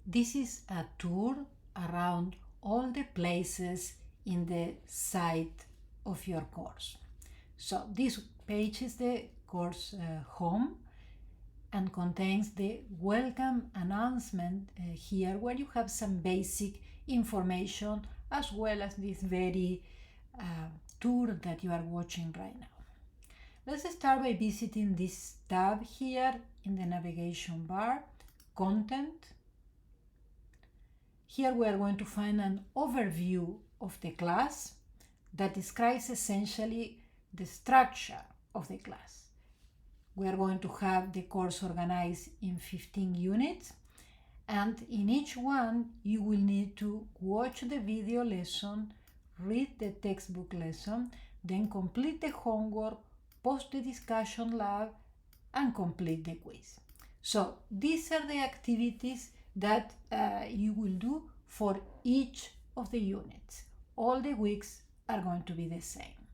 This is a tour around all the places in the site of your course. So this page is the course home and contains the welcome announcement here, where you have some basic information as well as this very tour that you are watching right now. Let's start by visiting this tab here in the navigation bar, Content. Here we are going to find an overview of the class that describes essentially the structure of the class. We are going to have the course organized in 15 units, and in each one you will need to watch the video lesson, read the textbook lesson, then complete the homework, post the discussion lab, and complete the quiz. So these are the activities that you will do for each of the units. All the weeks are going to be the same.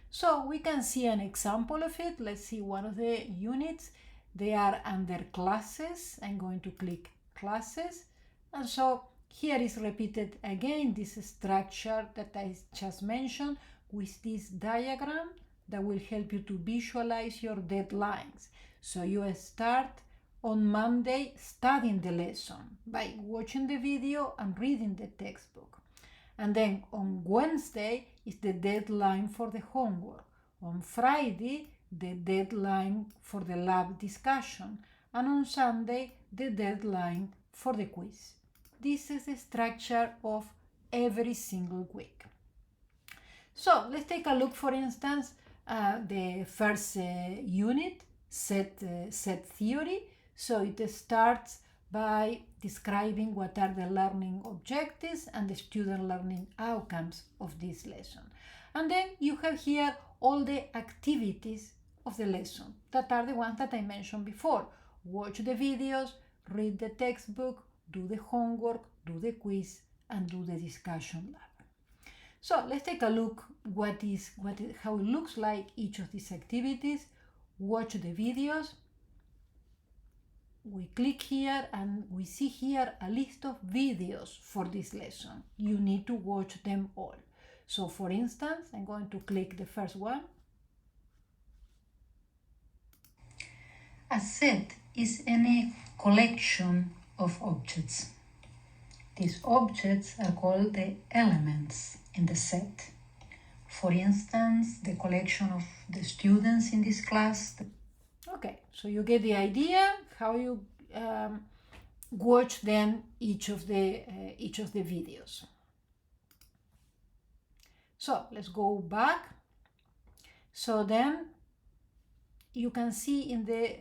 So we can see an example of it. Let's see one of the units. They are under classes. I'm going to click classes. And so here is repeated again this structure that I just mentioned with this diagram that will help you to visualize your deadlines. So you start on Monday studying the lesson by watching the video and reading the textbook. And then on Wednesday is the deadline for the homework. On Friday, the deadline for the lab discussion. And on Sunday, the deadline for the quiz. This is the structure of every single week. So let's take a look, for instance, the first unit, set theory. So it starts by describing what are the learning objectives and the student learning outcomes of this lesson. And then you have here all the activities of the lesson that are the ones that I mentioned before. Watch the videos, read the textbook, do the homework, do the quiz, and do the discussion lab. So let's take a look how it looks like each of these activities. Watch the videos. We click here and we see here a list of videos for this lesson. You need to watch them all. So for instance, I'm going to click the first one. A set is any collection of objects. These objects are called the elements in the set. For instance, the collection of the students in this class. Okay, so you get the idea how you watch then each of the videos. So let's go back. So then you can see in the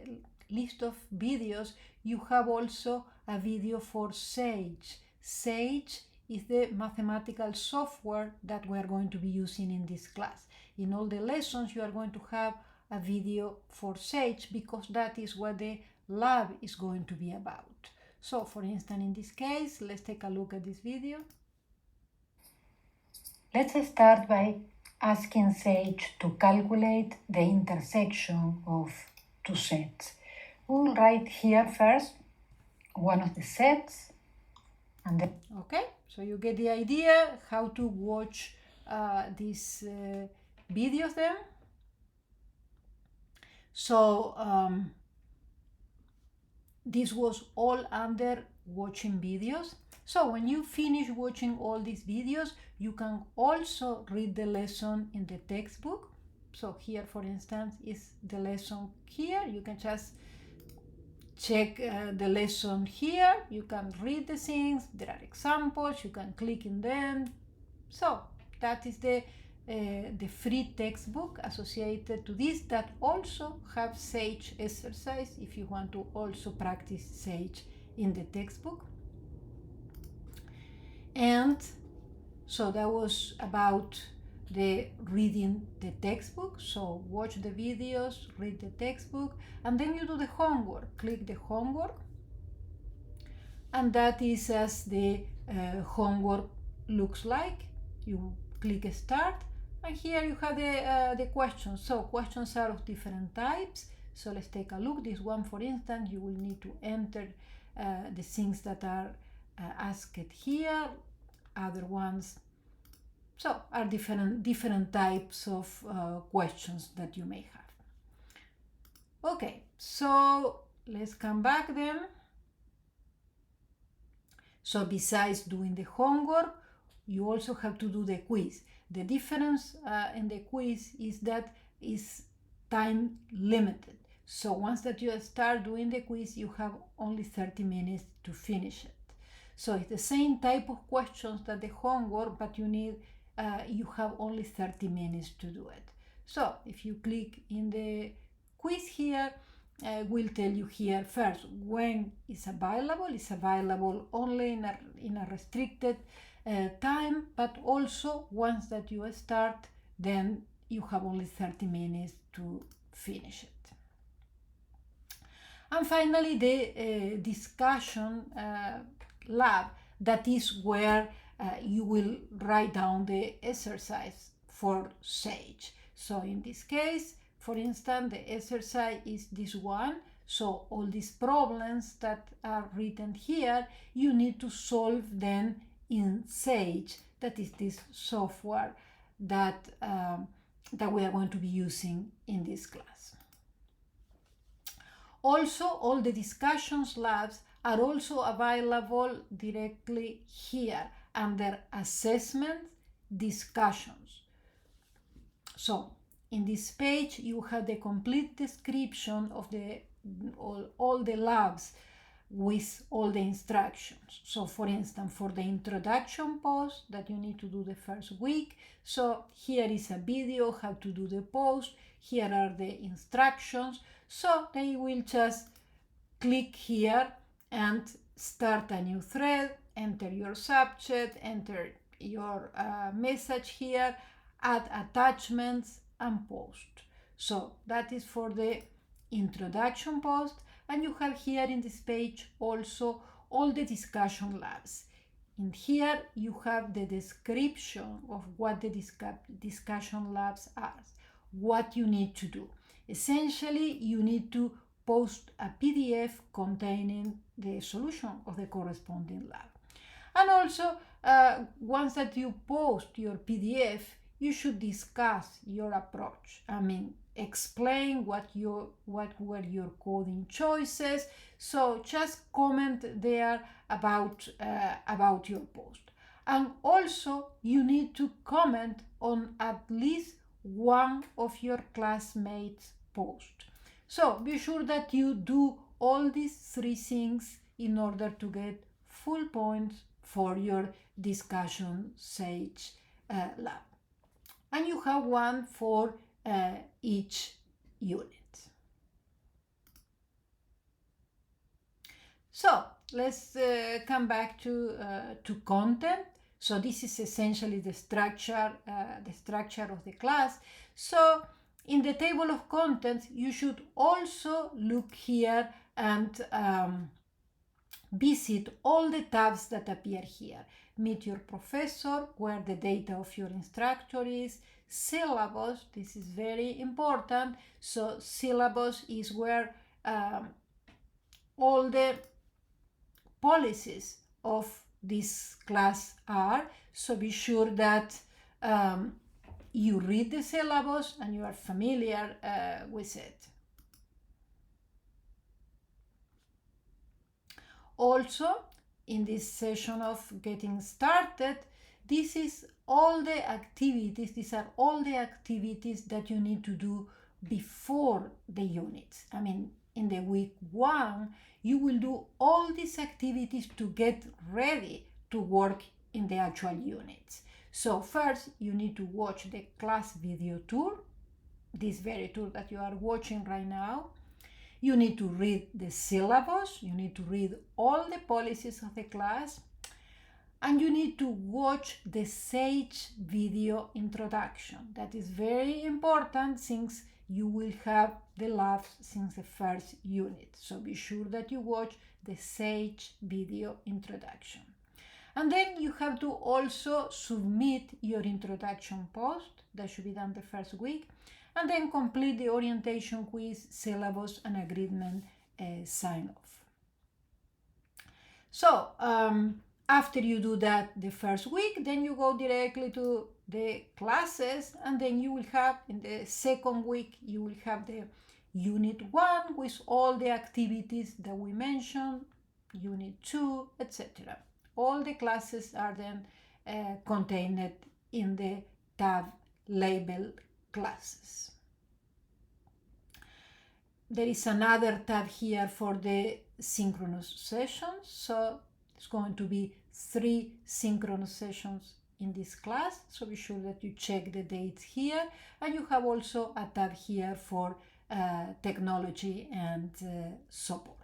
list of videos you have also a video for Sage. Sage is the mathematical software that we are going to be using in this class. In all the lessons you are going to have a video for Sage because that is what the lab is going to be about. So for instance, in this case, let's take a look at this video. Let's start by asking Sage to calculate the intersection of two sets. We'll write here first one of the sets and then okay, so you get the idea how to watch these videos then. So this was all under watching videos. So when you finish watching all these videos, you can also read the lesson in the textbook. So here, for instance, is the lesson here. You can just check the lesson here. You can read the things. There are examples. You can click in them. So that is the free textbook associated to this that also have Sage exercise if you want to also practice Sage in the textbook. And so that was about the reading the textbook. So watch the videos, read the textbook, and then you do the homework. Click the homework, and that is as the homework looks like. You click start, and here you have the questions. So questions are of different types. So let's take a look. This one, for instance, you will need to enter the things that are asked here, other ones. So are different types of questions that you may have. Okay, so let's come back then. So besides doing the homework, you also have to do the quiz. The difference in the quiz is that it's time limited. So once that you start doing the quiz, you have only 30 minutes to finish it. So it's the same type of questions that the homework, but you have only 30 minutes to do it. So if you click in the quiz here, will tell you here first when it's available. It's available only in a restricted time, but also once that you start, then you have only 30 minutes to finish it. And finally, the discussion lab, that is where you will write down the exercise for SAGE. So in this case, for instance, the exercise is this one. So all these problems that are written here, you need to solve them in SAGE. That is this software that we are going to be using in this class. Also, all the discussions labs are also available directly here under assessment discussions. So in this page, you have the complete description of all the labs with all the instructions. So for instance, for the introduction post that you need to do the first week, so here is a video how to do the post. Here are the instructions. So they will just click here and start a new thread, enter your subject, enter your message here, add attachments and post. So that is for the introduction post, and you have here in this page also all the discussion labs. In here you have the description of what the discussion labs are, what you need to do. Essentially, you need to post a PDF containing the solution of the corresponding lab. And also, once that you post your PDF, you should discuss your approach. I mean, explain what were your coding choices. So just comment there about your post. And also, you need to comment on at least one of your classmates' posts. So be sure that you do all these three things in order to get full points for your discussion SAGE lab. And you have one for each unit. So let's come back to content. So this is essentially the structure of the class. So in the table of contents, you should also look here and visit all the tabs that appear here. Meet your professor, where the data of your instructor is. Syllabus, this is very important. So syllabus is where all the policies of this class are. So be sure that you read the syllabus and you are familiar with it. Also, in this session of getting started, these are all the activities that you need to do before the units. I mean, in the week 1, you will do all these activities to get ready to work in the actual units. So first, you need to watch the class video tour, this very tour that you are watching right now. You need to read the syllabus, you need to read all the policies of the class, and you need to watch the SAGE video introduction. That is very important since you will have the labs since the first unit. So be sure that you watch the SAGE video introduction. And then you have to also submit your introduction post. That should be done the first week. And then complete the orientation quiz, syllabus, and agreement sign-off. So After you do that the first week, then you go directly to the classes, and then you will have in the second week you will have the unit 1 with all the activities that we mentioned, unit 2, etc. All the classes are then contained in the tab labeled classes. There is another tab here for the synchronous sessions, so it's going to be 3 synchronous sessions in this class, so be sure that you check the dates here, and you have also a tab here for technology and support.